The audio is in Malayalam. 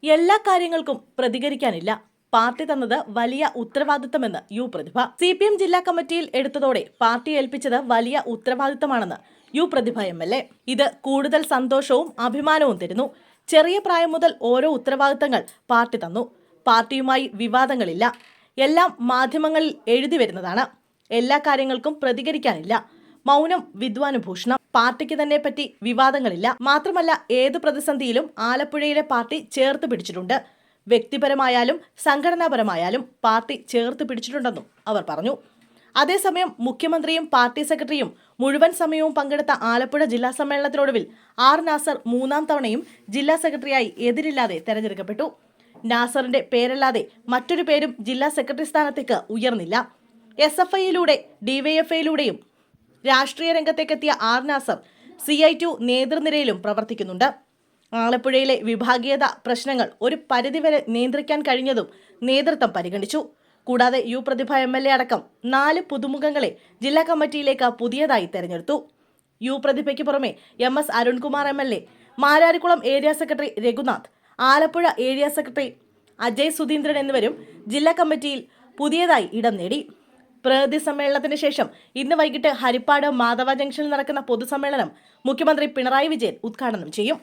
എല്ലാ കാര്യങ്ങൾക്കും പ്രതികരിക്കാനില്ല. പാർട്ടി തന്നത് വലിയ ഉത്തരവാദിത്തമെന്ന് യു പ്രതിഭ. CPM ജില്ലാ കമ്മിറ്റിയിൽ എടുത്തതോടെ പാർട്ടി ഏൽപ്പിച്ചത് വലിയ ഉത്തരവാദിത്തമാണെന്ന് യു പ്രതിഭ MLA. ഇത് കൂടുതൽ സന്തോഷവും അഭിമാനവും തരുന്നു. ചെറിയ പ്രായം മുതൽ ഓരോ ഉത്തരവാദിത്തങ്ങൾ പാർട്ടി തന്നു. പാർട്ടിയുമായി വിവാദങ്ങളില്ല. എല്ലാം മാധ്യമങ്ങളിൽ എഴുതി വരുന്നതാണ്. എല്ലാ കാര്യങ്ങൾക്കും പ്രതികരിക്കാനില്ല. മൗനം വിദ്വാനുഭൂഷണം. പാർട്ടിക്ക് തന്നെ പറ്റി വിവാദങ്ങളില്ല. മാത്രമല്ല, ഏത് പ്രതിസന്ധിയിലും ആലപ്പുഴയിലെ പാർട്ടി ചേർത്ത് പിടിച്ചിട്ടുണ്ട്. വ്യക്തിപരമായാലും സംഘടനാപരമായാലും പാർട്ടി ചേർത്ത് പിടിച്ചിട്ടുണ്ടെന്നും അവർ പറഞ്ഞു. അതേസമയം മുഖ്യമന്ത്രിയും പാർട്ടി സെക്രട്ടറിയും മുഴുവൻ സമയവും പങ്കെടുത്ത ആലപ്പുഴ ജില്ലാ സമ്മേളനത്തിനൊടുവിൽ നാസർ 3-ാം തവണയും ജില്ലാ സെക്രട്ടറിയായി എതിരില്ലാതെ തെരഞ്ഞെടുക്കപ്പെട്ടു. നാസറിന്റെ പേരല്ലാതെ മറ്റൊരു പേരും ജില്ലാ സെക്രട്ടറി സ്ഥാനത്തേക്ക് ഉയർന്നില്ല. SFIയിലൂടെ DYFIയിലൂടെയും രാഷ്ട്രീയ രംഗത്തേക്കെത്തിയ നാസർ CI2 നേതൃനിരയിലും പ്രവർത്തിക്കുന്നുണ്ട്. ആലപ്പുഴയിലെ വിഭാഗീയത പ്രശ്നങ്ങൾ ഒരു പരിധിവരെ നിയന്ത്രിക്കാൻ കഴിഞ്ഞതും നേതൃത്വം പരിഗണിച്ചു. കൂടാതെ യു പ്രതിഭ MLA അടക്കം 4 പുതുമുഖങ്ങളെ ജില്ലാ കമ്മിറ്റിയിലേക്ക് പുതിയതായി തെരഞ്ഞെടുത്തു. യു പ്രതിഭയ്ക്ക് പുറമെ MS Arunkumar MLA, Mararikulam area secretary Raghunath, Alappuzha area secretary Ajay Sudheendran എന്നിവരും ജില്ലാ കമ്മിറ്റിയിൽ പുതിയതായി ഇടം നേടി. പ്രതിനിധി സമ്മേളനത്തിന് ശേഷം ഇന്ന് വൈകിട്ട് ഹരിപ്പാട് മാധവ ജംഗ്ഷനിൽ നടക്കുന്ന പൊതുസമ്മേളനം മുഖ്യമന്ത്രി പിണറായി വിജയൻ ഉദ്ഘാടനം ചെയ്യും.